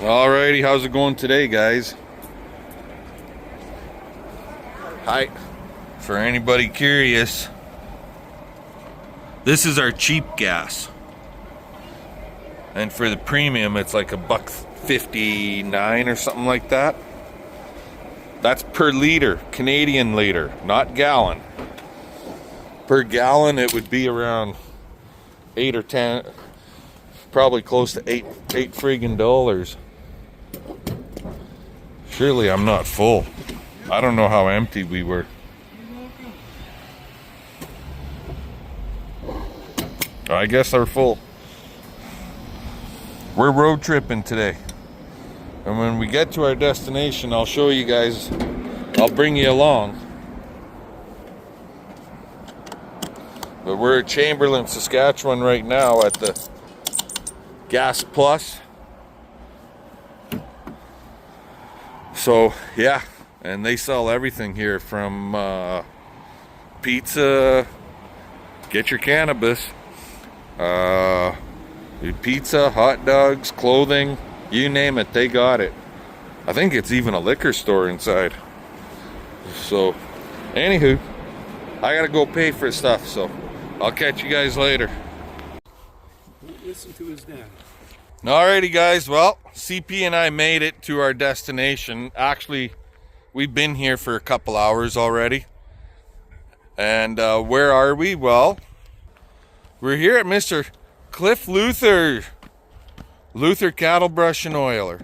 Alrighty, how's it going today, guys? Hi. For anybody curious, this is our cheap gas. And for the premium, it's like $1.59 or something like that. That's per liter, Canadian liter, not gallon. Per gallon, it would be around 8 or 10, probably close to eight friggin' dollars. Surely I'm not full. I don't know how empty we were. I guess they're full. We're road tripping today. And when we get to our destination, I'll show you guys. I'll bring you along. But we're at Chamberlain, Saskatchewan right now at the Gas Plus. So, yeah. And they sell everything here from pizza, get your cannabis, pizza, hot dogs, clothing, you name it, they got it. I think it's even a liquor store inside. So, anywho, I gotta go pay for stuff, so I'll catch you guys later. Listen to his dad. Alrighty, guys, well, CP and I made it to our destination. Actually, we've been here for a couple hours already. And where are we? Well, we're here at Mr. Clif Luther Cattle Brush and Oiler.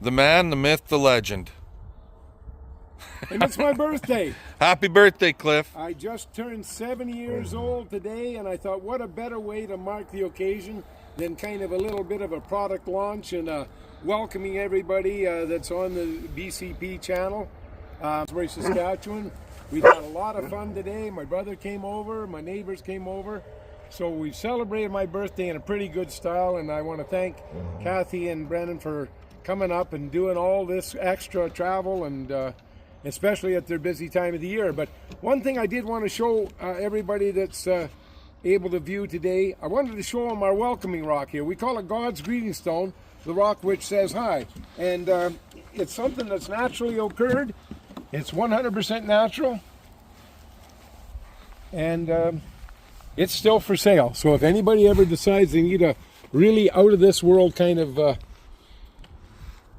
The man, the myth, the legend. And it's my birthday. Happy birthday, Clif. I just turned 70 years old today, and I thought, what a better way to mark the occasion than kind of a little bit of a product launch and welcoming everybody that's on the BCP channel. Alsbury, Saskatchewan. We had a lot of fun today. My brother came over, my neighbors came over. So we celebrated my birthday in a pretty good style, and I want to thank Kathy and Brennan for coming up and doing all this extra travel, and especially at their busy time of the year. But one thing I did want to show everybody that's able to view today, I wanted to show them our welcoming rock here. We call it God's greeting stone, the rock which says hi. And it's something that's naturally occurred. It's 100% natural. And it's still for sale. So if anybody ever decides they need a really out of this world kind of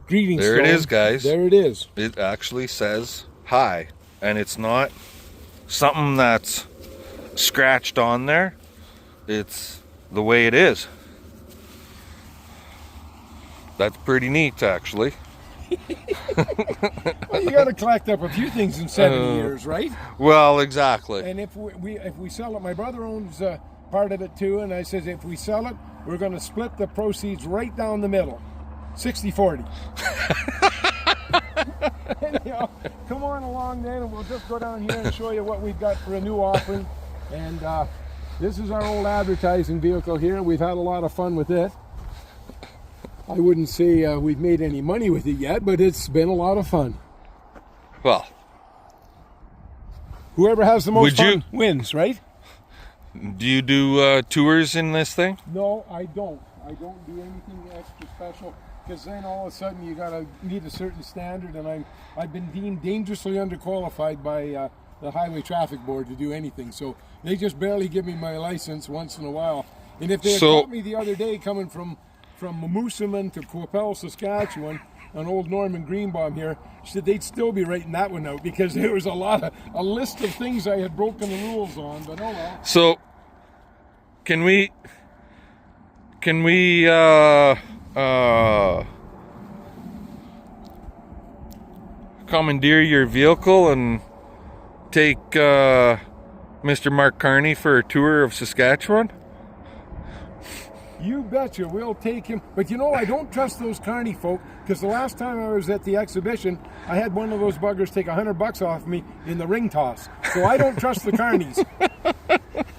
greeting stone. There it is, guys. There it is. It actually says hi. And it's not something that's scratched on there. It's the way it is. That's pretty neat, actually. Well, you got to collect up a few things in 70 years, right? Well, exactly. And if we sell it, my brother owns part of it too, and I says if we sell it, we're going to split the proceeds right down the middle, 60-40. Anyhow, come on along then, and we'll just go down here and show you what we've got for a new offering. And this is our old advertising vehicle here. We've had a lot of fun with it. I wouldn't say we've made any money with it yet, but it's been a lot of fun. Well, whoever has the most fun wins, right? Do you do tours in this thing? No, I don't. I don't do anything extra special, because then all of a sudden you gotta meet a certain standard, and I've been deemed dangerously underqualified by the Highway Traffic Board to do anything. So they just barely give me my license once in a while. And if they had caught me the other day coming from Moosomin to Coppell, Saskatchewan, an old Norman Greenbaum here, said they'd still be writing that one out, because there was a list of things I had broken the rules on, but oh well. So can we commandeer your vehicle and take Mr. Mark Carney for a tour of Saskatchewan? You betcha, we'll take him. But you know, I don't trust those Carney folk, because the last time I was at the exhibition, I had one of those buggers take $100 off me in the ring toss. So I don't trust the Carneys.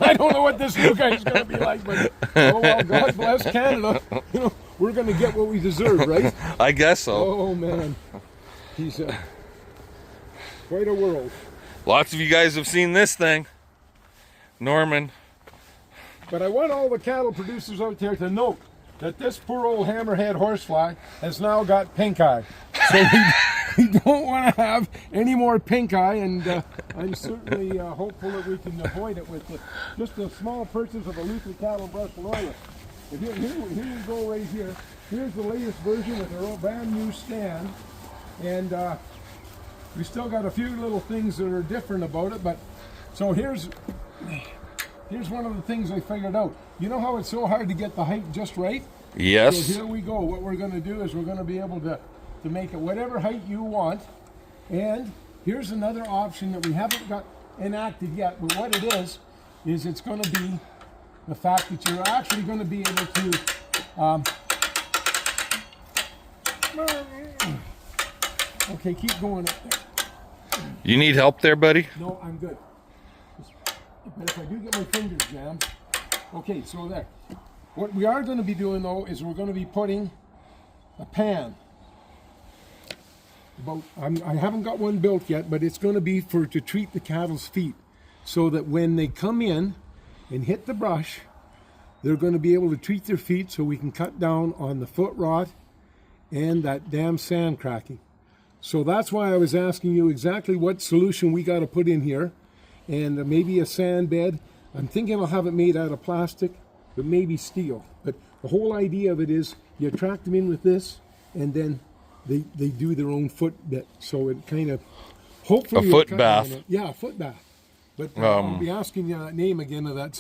I don't know what this new guy's going to be like, but oh well, God bless Canada. You know, we're going to get what we deserve, right? I guess so. Oh man, he's quite a world. Lots of you guys have seen this thing, Norman. But I want all the cattle producers out there to note that this poor old hammerhead horsefly has now got pink eye. So we don't want to have any more pink eye, and I'm certainly hopeful that we can avoid it with just a small purchase of a Luther cattle brush and oil. But here we go right here. Here's the latest version with our brand new stand, and we still got a few little things that are different about it. But so here's one of the things I figured out. You know how it's so hard to get the height just right? Yes. So here we go. What we're going to do is we're going to be able to make it whatever height you want. And here's another option that we haven't got enacted yet, but what it is it's going to be the fact that you're actually going to be able to okay, keep going up there. You need help there, buddy? No, I'm good. But if I do get my fingers jammed. Okay, so there. What we are going to be doing, though, is we're going to be putting a pan. I haven't got one built yet, but it's going to be to treat the cattle's feet, so that when they come in and hit the brush, they're going to be able to treat their feet, so we can cut down on the foot rot and that damn sand cracking. So that's why I was asking you exactly what solution we got to put in here, and maybe a sand bed. I'm thinking I'll have it made out of plastic, but maybe steel. But the whole idea of it is you attract them in with this, and then they do their own foot bit. So it kind of, hopefully... A foot bath. Yeah, a foot bath. But I'll be asking you that name again of that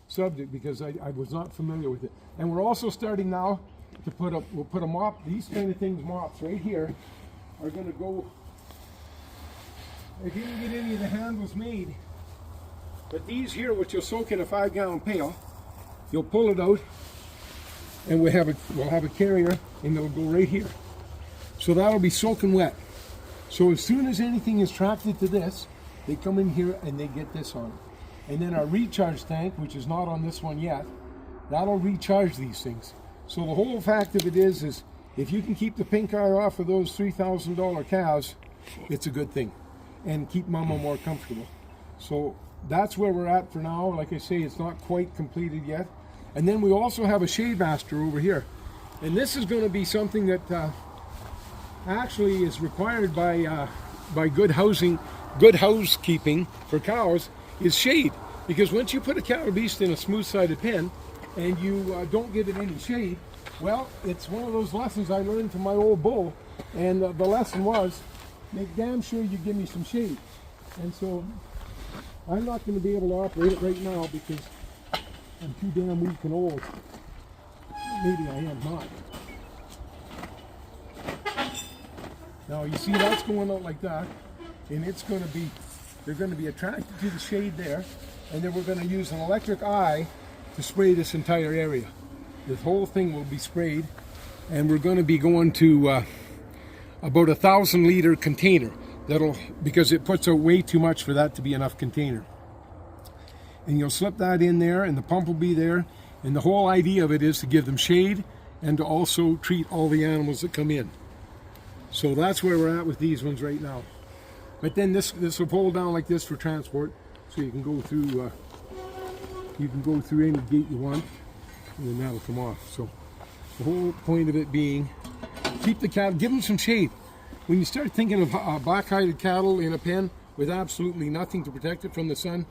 subject, because I was not familiar with it. And we're also starting now to we'll put a mop. These kind of things, mops right here, are going to go... I didn't get any of the handles made, but these here, which you'll soak in a 5-gallon pail, you'll pull it out, and we'll have a carrier, and it'll go right here. So that'll be soaking wet. So as soon as anything is attracted to this, they come in here and they get this on it. And then our recharge tank, which is not on this one yet, that'll recharge these things. So the whole fact of it is if you can keep the pink eye off of those $3,000 calves, it's a good thing, and keep mama more comfortable. So that's where we're at for now. Like I say, it's not quite completed yet. And then we also have a shade master over here, and this is going to be something that actually is required by good housekeeping for cows, is shade. Because once you put a cattle beast in a smooth-sided pen and you don't give it any shade, well, it's one of those lessons I learned from my old bull, and the lesson was, make damn sure you give me some shade. And so I'm not going to be able to operate it right now because I'm too damn weak and old. Maybe I am not. Now you see that's going out like that, and it's going to be, they're going to be attracted to the shade there, and then we're going to use an electric eye to spray this entire area. This whole thing will be sprayed, and we're going to be going to about 1,000-liter container. Because it puts out way too much for that to be enough container. And you'll slip that in there, and the pump will be there, and the whole idea of it is to give them shade and to also treat all the animals that come in. So that's where we're at with these ones right now. But then this will pull down like this for transport, so you can go through any gate you want, and then that'll come off. So the whole point of it being, keep the cattle, give them some shade. When you start thinking of black-hided cattle in a pen with absolutely nothing to protect it from the sun,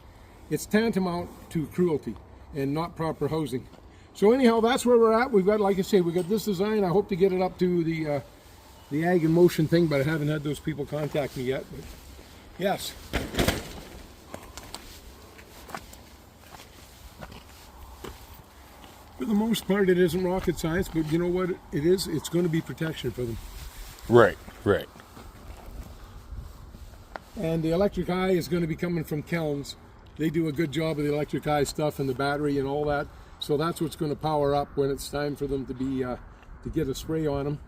it's tantamount to cruelty and not proper housing. So anyhow, that's where we're at. We've got, like I say, we got this design. I hope to get it up to the Ag in Motion thing, but I haven't had those people contact me yet. But yes. For the most part, it isn't rocket science, but you know what it is? It's going to be protection for them. Right, right. And the electric eye is going to be coming from Kelms. They do a good job of the electric eye stuff and the battery and all that. So that's what's going to power up when it's time for them to be to get a spray on them.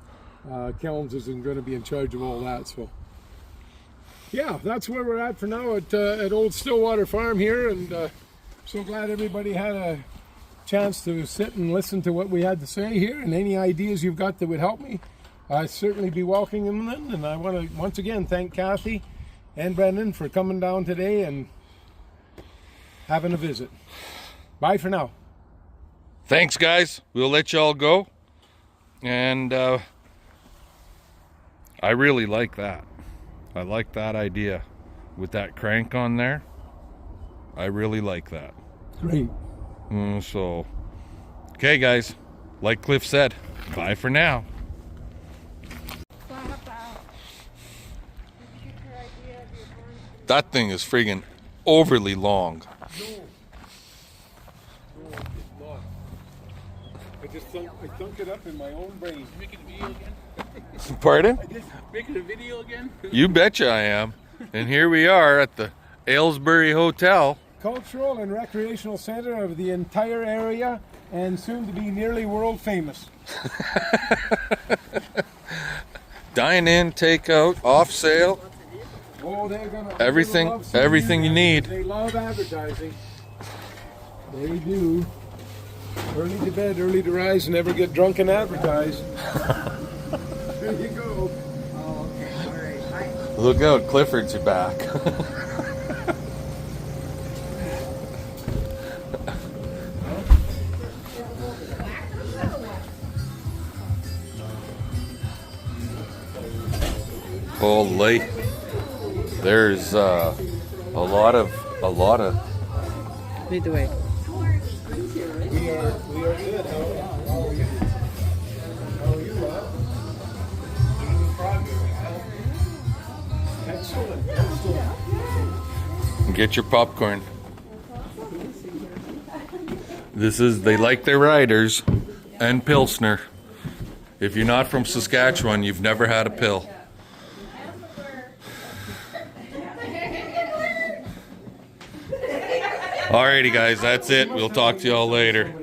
Kelms is going to be in charge of all that. So yeah, that's where we're at for now at Old Stillwater Farm here, and so glad everybody had a chance to sit and listen to what we had to say here, and any ideas you've got that would help me, I'd certainly be welcoming them. And I want to once again thank Kathy and Brendan for coming down today and having a visit. Bye for now. thanks, guys. We'll let y'all go. And I really like that. I like that idea with that crank on there. I really like that. Great. So, okay, guys. Like Cliff said, bye for now. That thing is friggin' overly long. No, it's not. I just thunk it up in my own brain. Making a video again? Pardon? Making a video again? You betcha I am. And here we are at the Alsbury Hotel. Cultural and recreational center of the entire area, and soon to be nearly world famous. Dine in, take out, off sale. Oh, they're gonna Everything love seeing everything you need. They love advertising. They do. Early to bed, early to rise, never get drunk and advertise. There you go. Oh, okay. All right. Look out, Clifford's back. Holy, there's a lot of. Lead the way. We are good. How are you? How are you, Rob? Making progress, huh? Excellent. Excellent. Get your popcorn. They like their riders and Pilsner. If you're not from Saskatchewan, you've never had a pill. Alrighty, guys, that's it. We'll talk to y'all later.